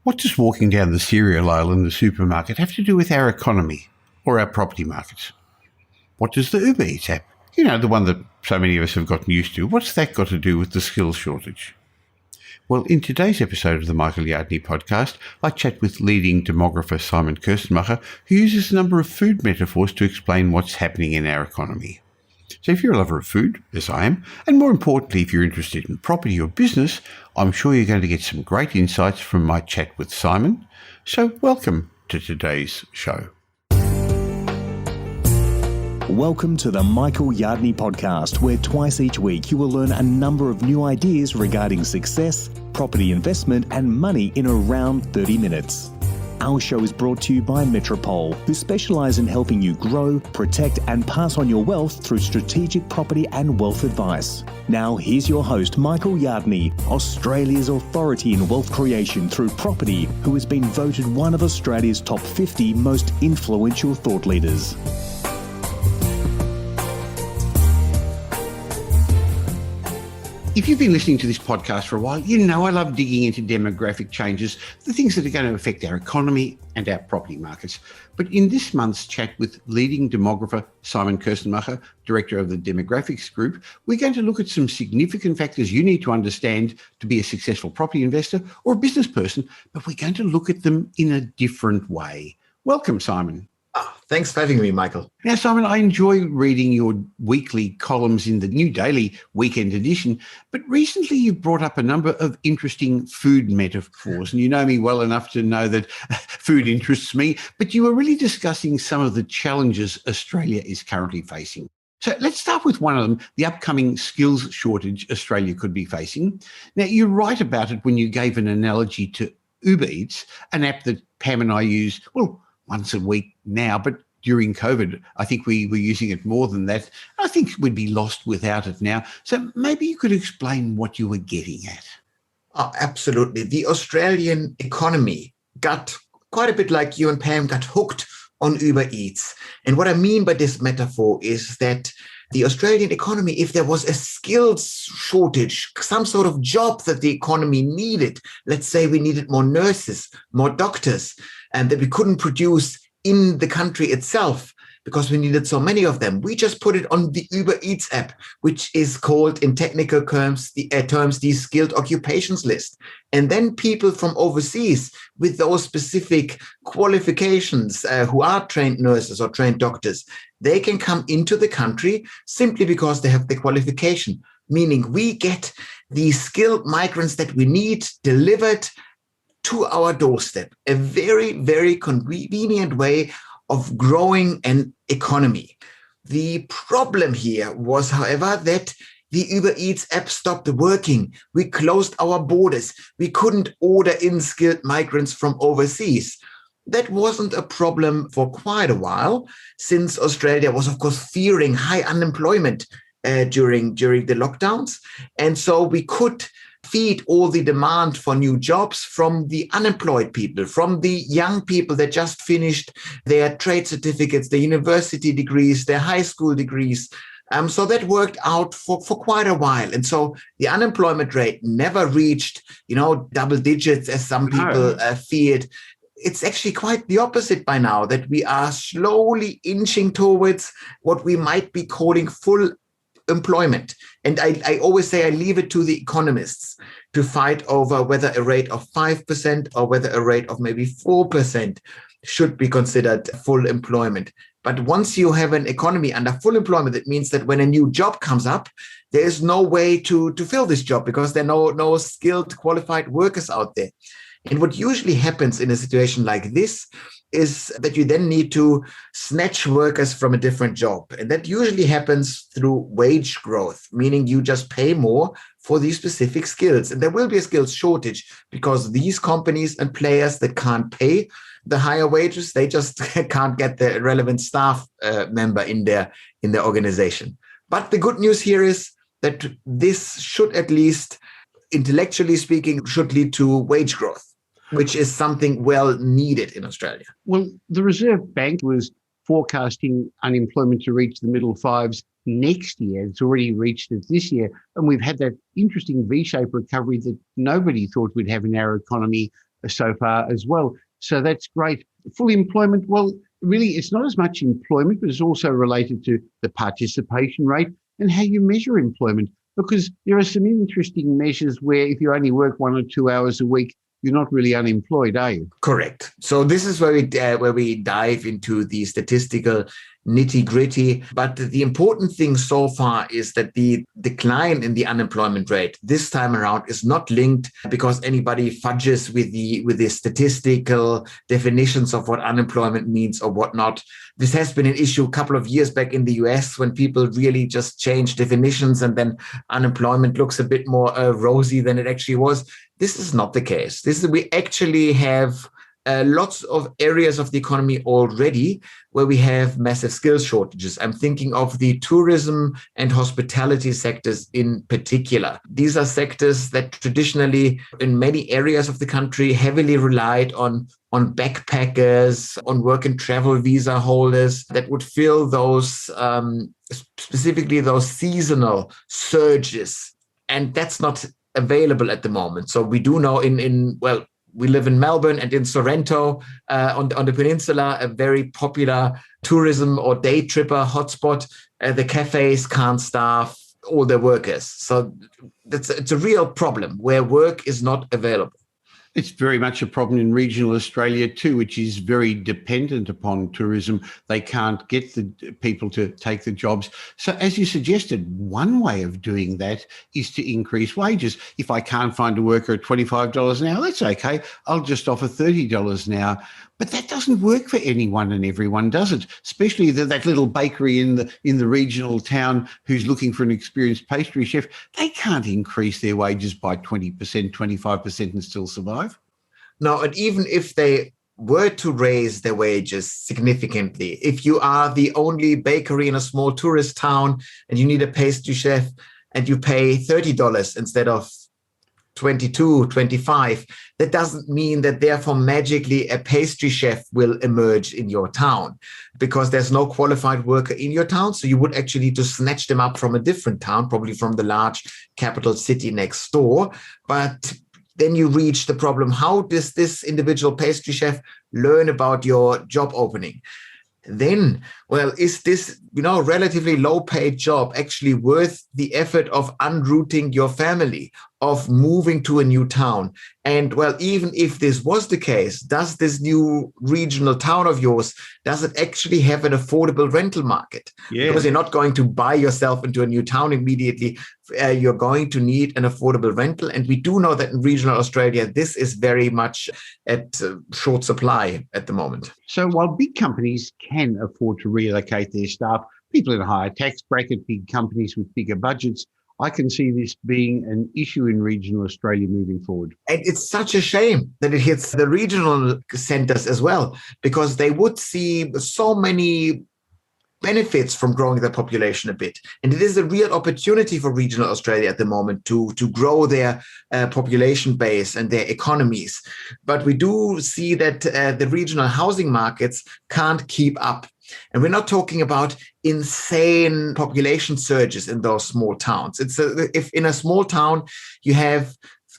What does walking down the cereal aisle in the supermarket have to do with our economy or our property markets? What does the UberEats app, the one that so many of us have gotten used to, what's that got to do with the skills shortage? Well, in today's episode of the Michael Yardney podcast, I chat with leading demographer Simon Kuestenmacher, who uses a number of food metaphors to explain what's happening in our economy. So if you're a lover of food, as I am, and more importantly, if you're interested in property or business, I'm sure you're going to get some great insights from my chat with Simon. So welcome to today's show. Welcome to the Michael Yardney podcast, where twice each week you will learn a number of new ideas regarding success, property investment and money in around 30 minutes. Our show is brought to you by Metropole, who specialise in helping you grow, protect and pass on your wealth through strategic property and wealth advice. Now here's your host, Michael Yardney, Australia's authority in wealth creation through property, who has been voted one of Australia's top 50 most influential thought leaders. If you've been listening to this podcast for a while, you know I love digging into demographic changes, the things that are going to affect our economy and our property markets. But in this month's chat with leading demographer Simon Kuestenmacher, director of the Demographics Group, we're going to look at some significant factors you need to understand to be a successful property investor or a business person, but we're going to look at them in a different way. Welcome, Simon. Thanks for having me, Michael. Now, Simon, I enjoy reading your weekly columns in the New Daily weekend edition, but recently you brought up a number of interesting food metaphors, and you know me well enough to know that food interests me, but you were really discussing some of the challenges Australia is currently facing. So let's start with one of them, the upcoming skills shortage Australia could be facing. Now, you write about it when you gave an analogy to UberEats, an app that Pam and I use, once a week now, but during COVID, I think we were using it more than that. I think we'd be lost without it now. So maybe you could explain what you were getting at. Oh, absolutely. The Australian economy got quite a bit like you and Pam got hooked on UberEats. And what I mean by this metaphor is that the Australian economy, if there was a skills shortage, some sort of job that the economy needed, let's say we needed more nurses, more doctors, and that we couldn't produce in the country itself because we needed so many of them. We just put it on the UberEats app, which is called in technical terms, the skilled occupations list. And then people from overseas with those specific qualifications who are trained nurses or trained doctors, they can come into the country simply because they have the qualification, meaning we get the skilled migrants that we need delivered to our doorstep, a very, very convenient way of growing an economy. The problem here was, however, that the UberEats app stopped working. We closed our borders. We couldn't order in skilled migrants from overseas. That wasn't a problem for quite a while, since Australia was, of course, fearing high unemployment during the lockdowns. And so we could feed all the demand for new jobs from the unemployed people, from the young people that just finished their trade certificates, their university degrees, their high school degrees. So that worked out for quite a while. And so the unemployment rate never reached, double digits as some people feared. It's actually quite the opposite by now, that we are slowly inching towards what we might be calling full employment. And I always say I leave it to the economists to fight over whether a rate of 5% or whether a rate of maybe 4% should be considered full employment. But once you have an economy under full employment, it means that when a new job comes up, there is no way to fill this job because there are no skilled, qualified workers out there. And what usually happens in a situation like this is that you then need to snatch workers from a different job. And that usually happens through wage growth, meaning you just pay more for these specific skills. And there will be a skills shortage because these companies and players that can't pay the higher wages, they just can't get the relevant staff member in their organization. But the good news here is that this should, at least intellectually speaking, should lead to wage growth, which is something well needed in Australia. Well, the Reserve Bank was forecasting unemployment to reach the middle fives next year. It's already reached it this year. And we've had that interesting V-shaped recovery that nobody thought we'd have in our economy so far as well. So that's great. Full employment, well, really, it's not as much employment, but it's also related to the participation rate and how you measure employment, because there are some interesting measures where if you only work 1 or 2 hours a week, you're not really unemployed, are you? Correct. So this is where we dive into the statistical nitty-gritty. But the important thing so far is that the decline in the unemployment rate this time around is not linked because anybody fudges with the statistical definitions of what unemployment means or whatnot. This has been an issue a couple of years back in the US when people really just changed definitions and then unemployment looks a bit more rosy than it actually was. This is not the case. We actually have lots of areas of the economy already where we have massive skills shortages. I'm thinking of the tourism and hospitality sectors in particular. These are sectors that traditionally in many areas of the country heavily relied on backpackers, on work and travel visa holders that would fill those, specifically those seasonal surges. And that's not available at the moment. So we do know we live in Melbourne and in Sorrento on the peninsula, a very popular tourism or day tripper hotspot. The cafes can't staff all their workers. So it's a real problem where work is not available. It's very much a problem in regional Australia too, which is very dependent upon tourism. They can't get the people to take the jobs. So as you suggested, one way of doing that is to increase wages. If I can't find a worker at $25 an hour, that's okay. I'll just offer $30 an hour. But that doesn't work for anyone and everyone, does it? Especially that little bakery in the regional town who's looking for an experienced pastry chef. They can't increase their wages by 20%, 25% and still survive. No, and even if they were to raise their wages significantly, if you are the only bakery in a small tourist town and you need a pastry chef and you pay $30 instead of 22, 25, that doesn't mean that therefore magically a pastry chef will emerge in your town because there's no qualified worker in your town. So you would actually need to snatch them up from a different town, probably from the large capital city next door. But then you reach the problem. How does this individual pastry chef learn about your job opening? Then, well, is this, relatively low paid job actually worth the effort of unrooting your family, of moving to a new town? And well, even if this was the case, does this new regional town of yours, does it actually have an affordable rental market? Yeah. Because you're not going to buy yourself into a new town immediately. You're going to need an affordable rental. And we do know that in regional Australia, this is very much at short supply at the moment. So while big companies can afford to relocate their staff, people in a higher tax bracket, big companies with bigger budgets, I can see this being an issue in regional Australia moving forward. And it's such a shame that it hits the regional centres as well, because they would see so many benefits from growing their population a bit. And it is a real opportunity for regional Australia at the moment to grow their population base and their economies. But we do see that the regional housing markets can't keep up. And we're not talking about insane population surges in those small towns. If in a small town you have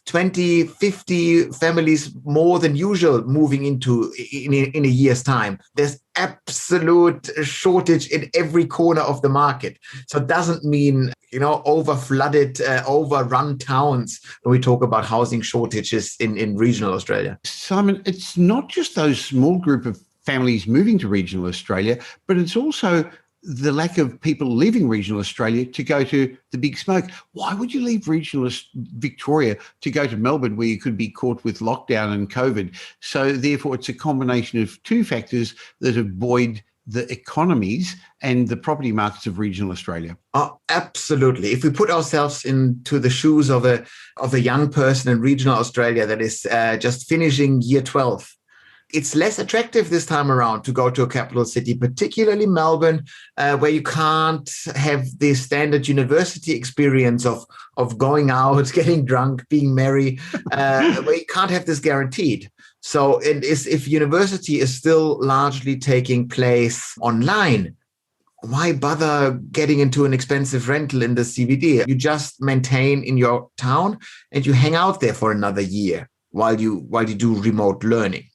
20, 50 families more than usual moving into in a year's time, there's absolute shortage in every corner of the market. So it doesn't mean, over-flooded, overrun towns when we talk about housing shortages in regional Australia. Simon, it's not just those small group of families moving to regional Australia, but it's also the lack of people leaving regional Australia to go to the big smoke. Why would you leave regional Victoria to go to Melbourne where you could be caught with lockdown and COVID? So therefore, it's a combination of two factors that have buoyed the economies and the property markets of regional Australia. Oh, absolutely. If we put ourselves into the shoes of a young person in regional Australia that is just finishing year 12, it's less attractive this time around to go to a capital city, particularly Melbourne, where you can't have the standard university experience of going out, getting drunk, being merry, where you can't have this guaranteed. So if university is still largely taking place online, why bother getting into an expensive rental in the CBD? You just maintain in your town and you hang out there for another year. while you do remote learning.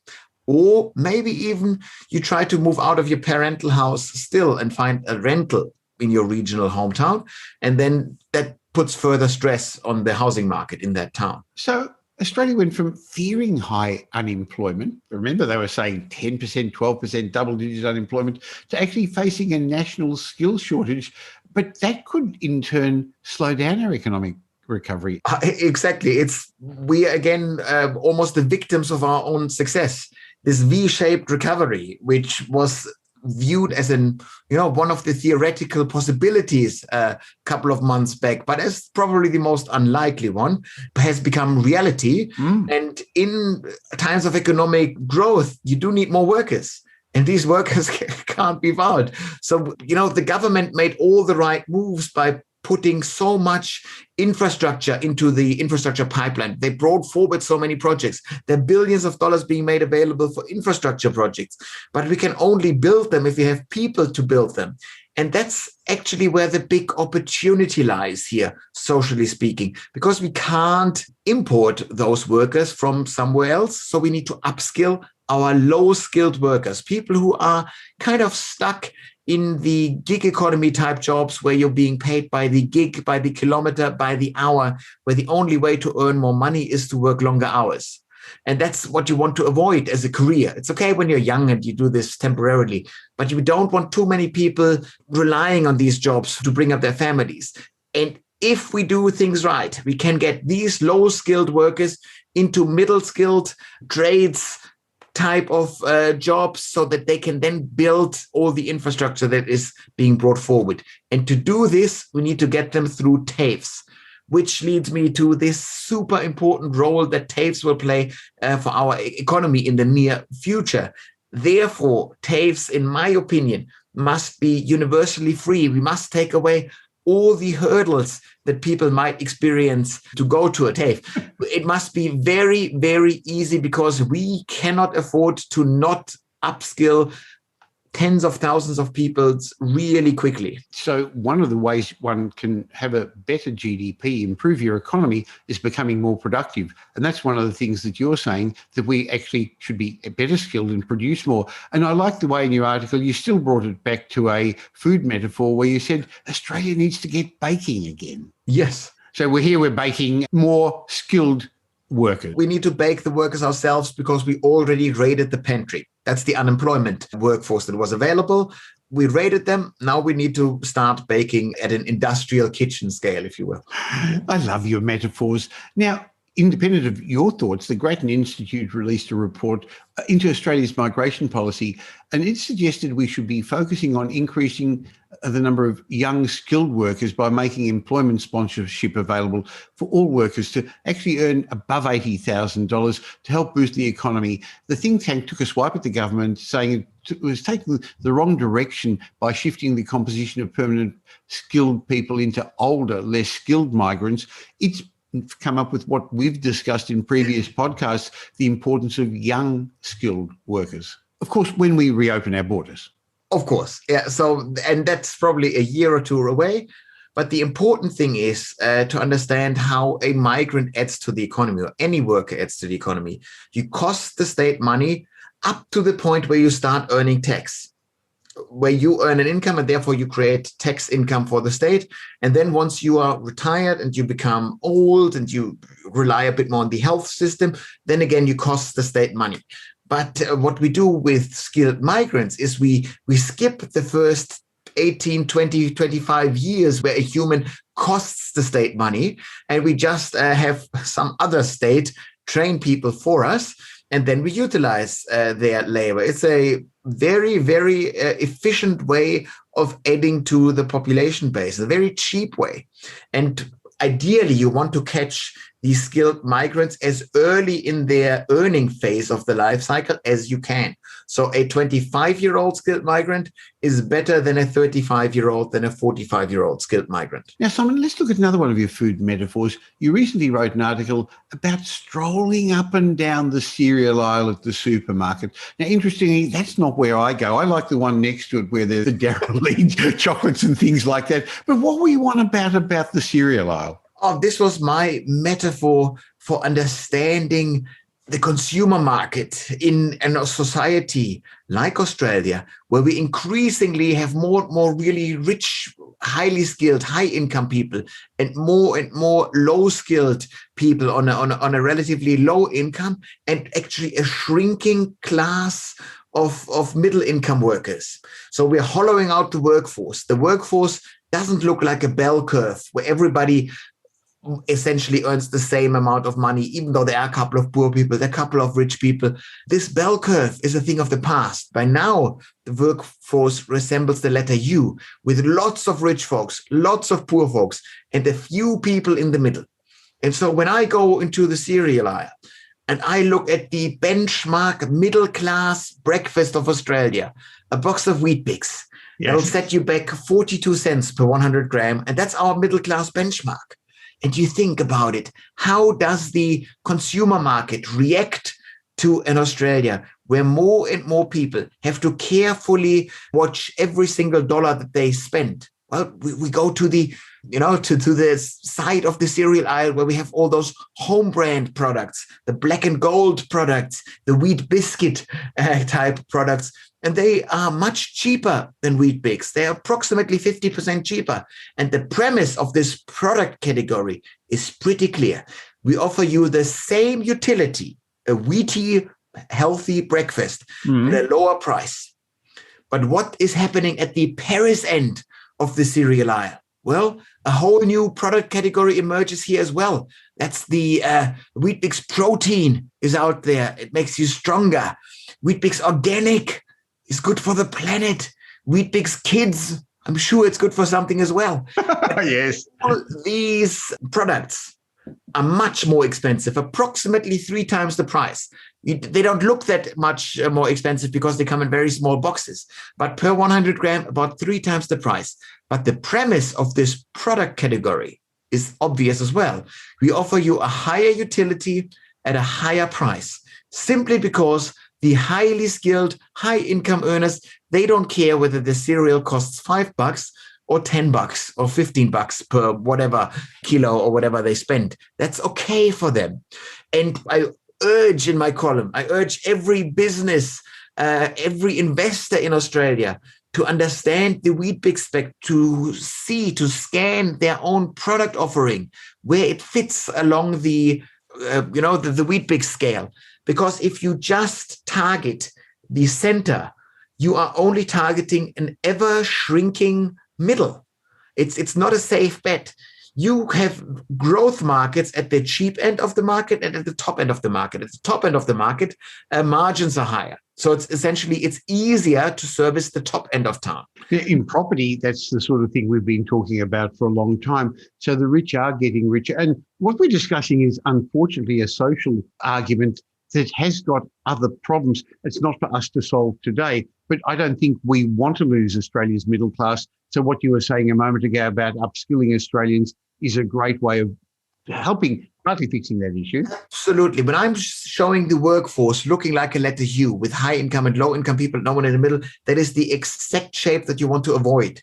Or maybe even you try to move out of your parental house still and find a rental in your regional hometown. And then that puts further stress on the housing market in that town. So Australia went from fearing high unemployment, remember they were saying 10%, 12%, double-digit unemployment, to actually facing a national skills shortage. But that could in turn slow down our economic recovery. Exactly. We are again almost the victims of our own success. This V-shaped recovery, which was viewed as one of the theoretical possibilities a couple of months back, but as probably the most unlikely one, has become reality. And in times of economic growth, you do need more workers. And these workers can't be found. So, the government made all the right moves by putting so much infrastructure into the infrastructure pipeline. They brought forward so many projects. There are billions of dollars being made available for infrastructure projects, but we can only build them if we have people to build them. And that's actually where the big opportunity lies here, socially speaking, because we can't import those workers from somewhere else. So we need to upskill our low-skilled workers, people who are kind of stuck in the gig economy type jobs where you're being paid by the gig, by the kilometer, by the hour, where the only way to earn more money is to work longer hours. And that's what you want to avoid as a career. It's okay when you're young and you do this temporarily, but you don't want too many people relying on these jobs to bring up their families. And if we do things right, we can get these low-skilled workers into middle-skilled trades type of jobs so that they can then build all the infrastructure that is being brought forward. And to do this, we need to get them through TAFEs, which leads me to this super important role that TAFEs will play for our economy in the near future. Therefore, TAFEs, in my opinion, must be universally free. We must take away all the hurdles that people might experience to go to a TAFE. It must be very, very easy because we cannot afford to not upskill tens of thousands of people really quickly. So one of the ways one can have a better GDP, improve your economy, is becoming more productive. And that's one of the things that you're saying, that we actually should be better skilled and produce more. And I like the way in your article you still brought it back to a food metaphor where you said Australia needs to get baking again. Yes. So we're baking more skilled workers. We need to bake the workers ourselves because we already raided the pantry. That's the unemployment workforce that was available. We raided them. Now we need to start baking at an industrial kitchen scale, if you will. I love your metaphors. Now, independent of your thoughts, the Grattan Institute released a report into Australia's migration policy, and it suggested we should be focusing on increasing the number of young skilled workers by making employment sponsorship available for all workers to actually earn above $80,000 to help boost the economy. The think tank took a swipe at the government, saying it was taking the wrong direction by shifting the composition of permanent skilled people into older, less skilled migrants. It's come up with what we've discussed in previous podcasts, the importance of young skilled workers. Of course, when we reopen our borders. Of course. Yeah. So, and that's probably a year or two away. But the important thing is to understand how a migrant adds to the economy, or any worker adds to the economy. You cost the state money up to the point where you start earning tax, where you earn an income and therefore you create tax income for the state. And then once you are retired and you become old and you rely a bit more on the health system, then again, you cost the state money. But what we do with skilled migrants is we skip the first 18, 20, 25 years where a human costs the state money, and we just have some other state train people for us, and then we utilize their labor. It's a very, very efficient way of adding to the population base, a very cheap way. And ideally, you want to catch these skilled migrants as early in their earning phase of the life cycle as you can. So a 25-year-old skilled migrant is better than a 35-year-old than a 45-year-old skilled migrant. Now, Simon, let's look at another one of your food metaphors. You recently wrote an article about strolling up and down the cereal aisle at the supermarket. Now, interestingly, that's not where I go. I like the one next to it where there's the Dairy Lead chocolates and things like that. But what were you on about the cereal aisle? Oh, this was my metaphor for understanding the consumer market in a society like Australia, where we increasingly have more and more really rich, highly skilled, high income people and more low skilled people on a relatively low income, and actually a shrinking class of middle income workers. So we're hollowing out the workforce. The workforce doesn't look like a bell curve where everybody essentially earns the same amount of money, even though there are a couple of poor people, there are a couple of rich people. This bell curve is a thing of the past. By now, the workforce resembles the letter U, with lots of rich folks, lots of poor folks, and a few people in the middle. And so when I go into the cereal aisle and I look at the benchmark middle class breakfast of Australia, a box of Wheat Bix, that'll set you back 42 cents per 100 gram. And that's our middle class benchmark. And you think about it, how does the consumer market react to an Australia where more and more people have to carefully watch every single dollar that they spend? Well, we go to the, to the side of the cereal aisle where we have all those home brand products, the black and gold products, the wheat biscuit type products. And they are much cheaper than Wheat Bix. They're approximately 50% cheaper. And the premise of this product category is pretty clear. We offer you the same utility, a wheaty, healthy breakfast at a lower price. But what is happening at the Paris end of the cereal aisle? Well, a whole new product category emerges here as well. That's the Wheat Bix protein is out there. It makes you stronger. Wheat Bix organic is good for the planet. Wheat Bix Kids, I'm sure it's good for something as well. Yes. All these products are much more expensive, approximately 3 times the price. They don't look that much more expensive because they come in very small boxes, but per 100 gram, about 3 times the price. But the premise of this product category is obvious as well. We offer you a higher utility at a higher price, simply because the highly skilled, high income earners, they don't care whether the cereal costs $5 or $10 or $15 per whatever kilo or whatever they spend. That's okay for them. And I urge in my column, I urge every business, every investor in Australia to understand the Wheat Bix spec, to scan their own product offering where it fits along the Wheat Bix scale. Because if you just target the center, you are only targeting an ever shrinking middle. It's not a safe bet. You have growth markets at the cheap end of the market and at the top end of the market. At the top end of the market, margins are higher. So it's easier to service the top end of town. In property, that's the sort of thing we've been talking about for a long time. So the rich are getting richer. And what we're discussing is unfortunately a social argument that has got other problems. It's not for us to solve today, but I don't think we want to lose Australia's middle class. So what you were saying a moment ago about upskilling Australians is a great way of helping, partly fixing that issue. Absolutely. When I'm showing the workforce looking like a letter U with high income and low income people, no one in the middle, that is the exact shape that you want to avoid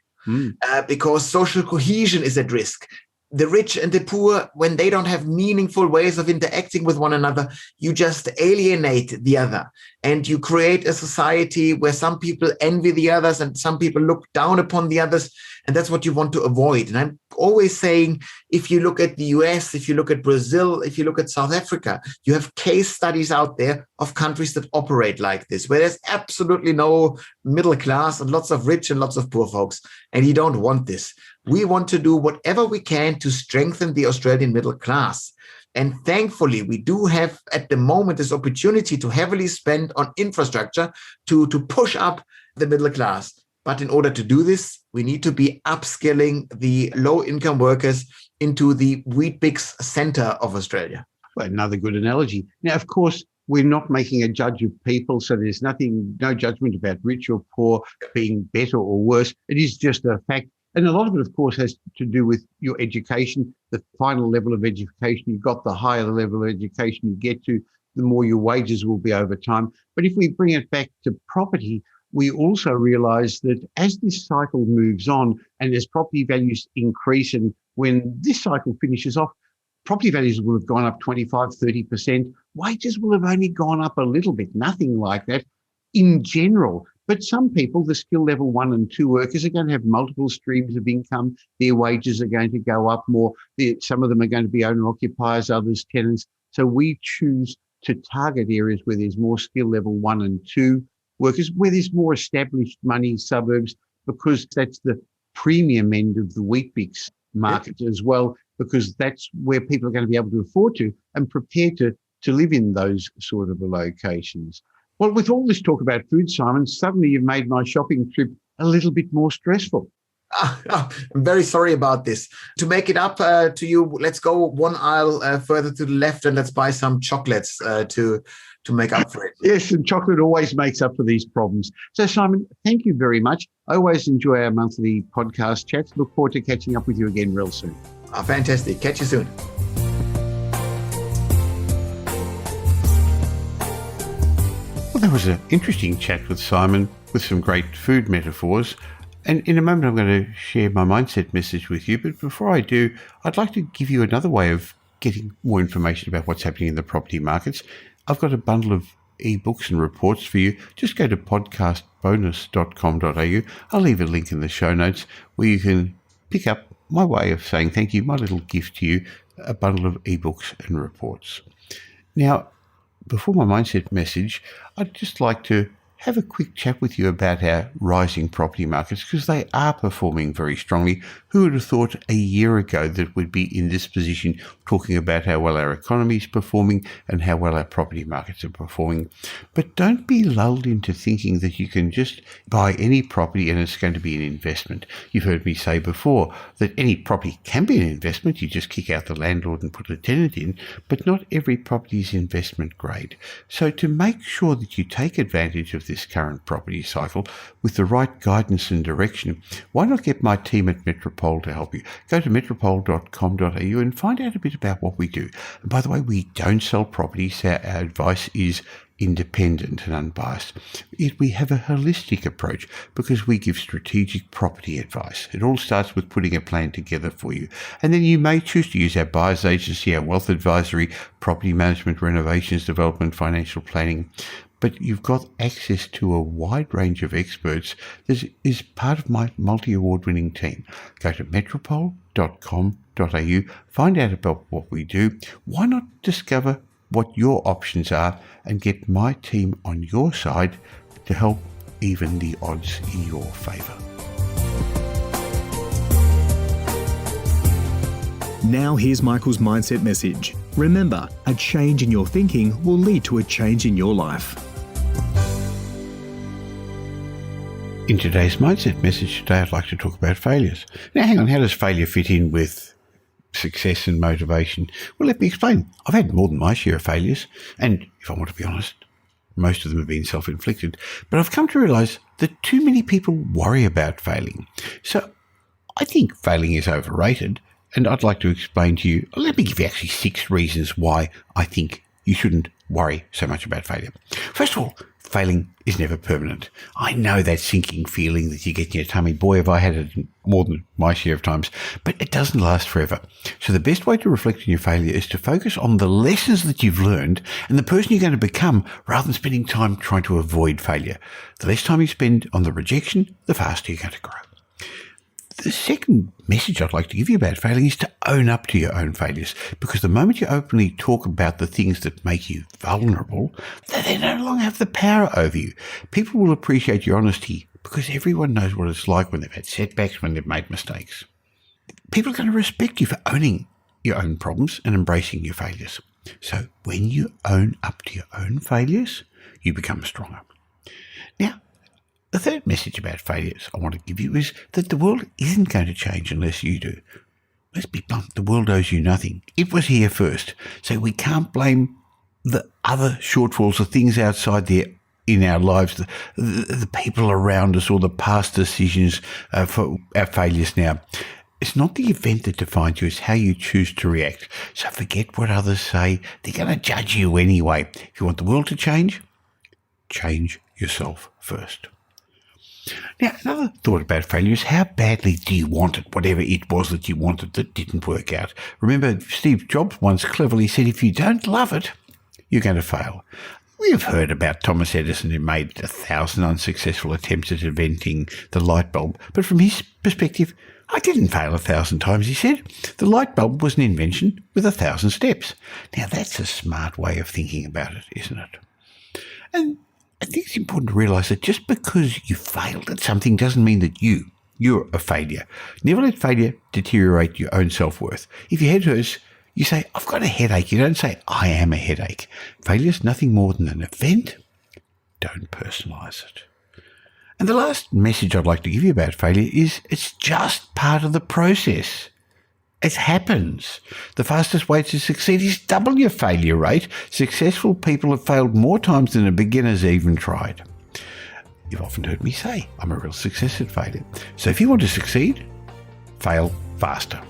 because social cohesion is at risk. The rich and the poor, when they don't have meaningful ways of interacting with one another, you just alienate the other. And you create a society where some people envy the others and some people look down upon the others. And that's what you want to avoid. And I'm always saying, if you look at the US, if you look at Brazil, if you look at South Africa, you have case studies out there of countries that operate like this, where there's absolutely no middle class and lots of rich and lots of poor folks. And you don't want this. We want to do whatever we can to strengthen the Australian middle class. And thankfully, we do have at the moment this opportunity to heavily spend on infrastructure to push up the middle class. But in order to do this, we need to be upskilling the low-income workers into the Wheat Bix center of Australia. Well, another good analogy. Now, of course, we're not making a judge of people, so there's no judgment about rich or poor being better or worse. It is just a fact. And a lot of it, of course, has to do with your education, the final level of education you got, the higher the level of education you get to, the more your wages will be over time. But if we bring it back to property, we also realize that as this cycle moves on and as property values increase, and when this cycle finishes off, property values will have gone up 25, 30%. Wages will have only gone up a little bit, nothing like that in general. But some people, the skill level 1 and 2 workers, are going to have multiple streams of income. Their wages are going to go up more. Some of them are going to be owner-occupiers, others tenants. So we choose to target areas where there's more skill level 1 and 2 workers, where there's more established money suburbs, because that's the premium end of the Weet-Bix market as well, because that's where people are going to be able to afford to and prepare to live in those sort of locations. Well, with all this talk about food, Simon, suddenly you've made my shopping trip a little bit more stressful. I'm very sorry about this. To make it up to you, let's go one aisle further to the left and let's buy some chocolates to make up for it. Yes, and chocolate always makes up for these problems. So, Simon, thank you very much. I always enjoy our monthly podcast chats. Look forward to catching up with you again real soon. Fantastic. Catch you soon. Well, that was an interesting chat with Simon with some great food metaphors. And in a moment, I'm going to share my mindset message with you. But before I do, I'd like to give you another way of getting more information about what's happening in the property markets. I've got a bundle of ebooks and reports for you. Just go to podcastbonus.com.au. I'll leave a link in the show notes where you can pick up my way of saying thank you, my little gift to you, a bundle of ebooks and reports. Now, before my mindset message, I'd just like to have a quick chat with you about our rising property markets, because they are performing very strongly. Who would have thought a year ago that we'd be in this position talking about how well our economy is performing and how well our property markets are performing? But don't be lulled into thinking that you can just buy any property and it's going to be an investment. You've heard me say before that any property can be an investment. You just kick out the landlord and put a tenant in, but not every property is investment grade. So to make sure that you take advantage of this current property cycle with the right guidance and direction, why not get my team at Metropole to help you? Go to metropole.com.au and find out a bit about what we do. And by the way, we don't sell properties, so our advice is independent and unbiased. Yet we have a holistic approach because we give strategic property advice. It all starts with putting a plan together for you. And then you may choose to use our buyer's agency, our wealth advisory, property management, renovations, development, financial planning. But you've got access to a wide range of experts that is part of my multi-award-winning team. Go to metropole.com.au, find out about what we do. Why not discover what your options are and get my team on your side to help even the odds in your favour. Now here's Michael's mindset message. Remember, a change in your thinking will lead to a change in your life. In today's mindset message today, I'd like to talk about failures. Now, hang on, how does failure fit in with success and motivation? Well, let me explain. I've had more than my share of failures, and if I want to be honest, most of them have been self-inflicted. But I've come to realise that too many people worry about failing. So I think failing is overrated, and I'd like to explain to you, let me give you actually 6 reasons why I think you shouldn't worry so much about failure. First of all, failing is never permanent. I know that sinking feeling that you get in your tummy. Boy, have I had it more than my share of times. But it doesn't last forever. So the best way to reflect on your failure is to focus on the lessons that you've learned and the person you're going to become, rather than spending time trying to avoid failure. The less time you spend on the rejection, the faster you're going to grow. The second message I'd like to give you about failing is to own up to your own failures, because the moment you openly talk about the things that make you vulnerable, they no longer have the power over you. People will appreciate your honesty because everyone knows what it's like when they've had setbacks, when they've made mistakes. People are going to respect you for owning your own problems and embracing your failures. So when you own up to your own failures, you become stronger. Now, the third message about failures I want to give you is that the world isn't going to change unless you do. Let's be blunt, the world owes you nothing. It was here first, so we can't blame the other shortfalls, the things outside there in our lives, the people around us or the past decisions for our failures now. It's not the event that defines you, it's how you choose to react. So forget what others say. They're going to judge you anyway. If you want the world to change yourself first. Now, another thought about failure is how badly do you want it, whatever it was that you wanted that didn't work out. Remember, Steve Jobs once cleverly said, if you don't love it, you're going to fail. We've heard about Thomas Edison, who made 1,000 unsuccessful attempts at inventing the light bulb. But from his perspective, I didn't fail 1,000 times, he said. The light bulb was an invention with 1,000 steps. Now, that's a smart way of thinking about it, isn't it? And I think it's important to realise that just because you failed at something doesn't mean that you're a failure. Never let failure deteriorate your own self-worth. If your head hurts, you say, I've got a headache. You don't say, I am a headache. Failure's nothing more than an event. Don't personalise it. And the last message I'd like to give you about failure is it's just part of the process. It happens. The fastest way to succeed is double your failure rate. Successful people have failed more times than a beginner's even tried. You've often heard me say, I'm a real success at failure. So if you want to succeed, fail faster.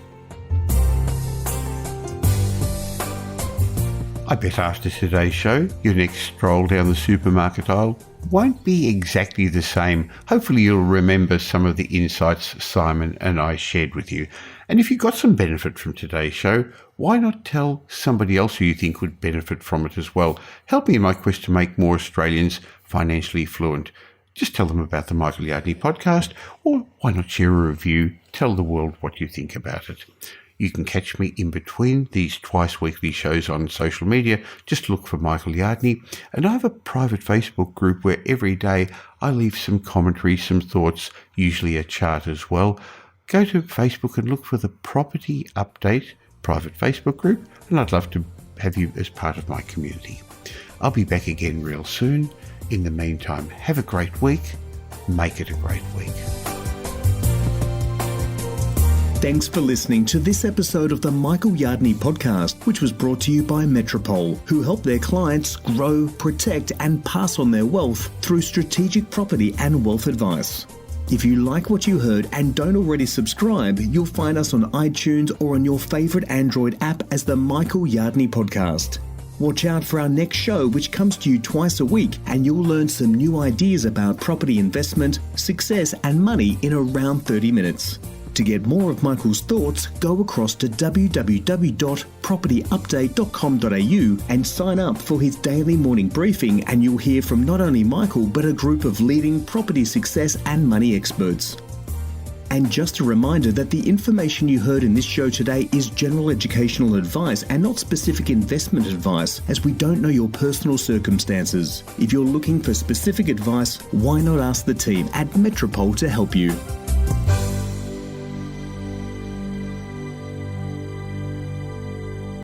I bet after today's show, your next stroll down the supermarket aisle won't be exactly the same. Hopefully you'll remember some of the insights Simon and I shared with you. And if you got some benefit from today's show, why not tell somebody else who you think would benefit from it as well? Help me in my quest to make more Australians financially fluent. Just tell them about the Michael Yardney podcast, or why not share a review? Tell the world what you think about it. You can catch me in between these twice-weekly shows on social media. Just look for Michael Yardney. And I have a private Facebook group where every day I leave some commentary, some thoughts, usually a chart as well. Go to Facebook and look for the Property Update private Facebook group, and I'd love to have you as part of my community. I'll be back again real soon. In the meantime, have a great week. Make it a great week. Thanks for listening to this episode of the Michael Yardney podcast, which was brought to you by Metropole, who help their clients grow, protect, and pass on their wealth through strategic property and wealth advice. If you like what you heard and don't already subscribe, you'll find us on iTunes or on your favourite Android app as the Michael Yardney podcast. Watch out for our next show, which comes to you twice a week, and you'll learn some new ideas about property investment, success, and money in around 30 minutes. To get more of Michael's thoughts, go across to www.propertyupdate.com.au and sign up for his daily morning briefing, and you'll hear from not only Michael but a group of leading property success and money experts. And just a reminder that the information you heard in this show today is general educational advice and not specific investment advice, as we don't know your personal circumstances. If you're looking for specific advice, why not ask the team at Metropole to help you?